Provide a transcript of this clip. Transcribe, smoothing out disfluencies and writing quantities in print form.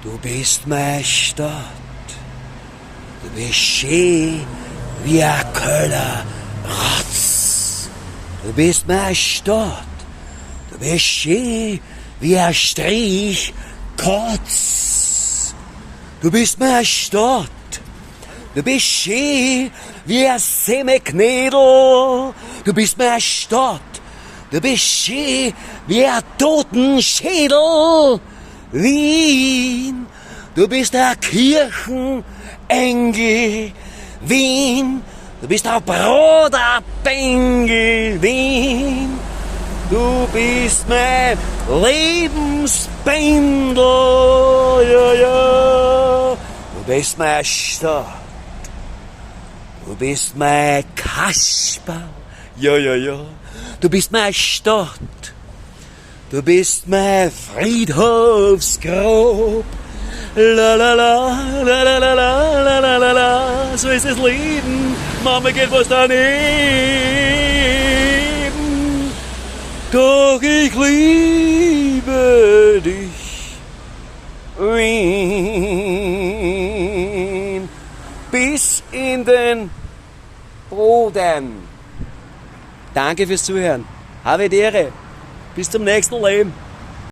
Du bist Mei Stodt, du bist schön wie ein Kölner Rotz. Du bist Mei Stodt, du bist schön wie ein Strich Kotz. Du bist Mei Stodt, du bist schön wie ein Semmelknädel. Du bist Mei Stodt, du bist schön wie ein Totenschädel. Wien, du bist der Kirchenengel. Wien, du bist der Broderbengel. Wien, du bist mein Lebenspendel. Ja, ja. Du bist Mei Stodt, du bist mein Kasperl. Ja, ja, ja. Du bist Mei Stodt, du bist mein Friedhofsgrab. La la la, la la la la la la la la. So ist das Leben, Mama geht was daneben. Doch ich liebe dich, Wien, bis in den Boden. Danke fürs Zuhören. Habe die Ehre. Bis zum nächsten Leben.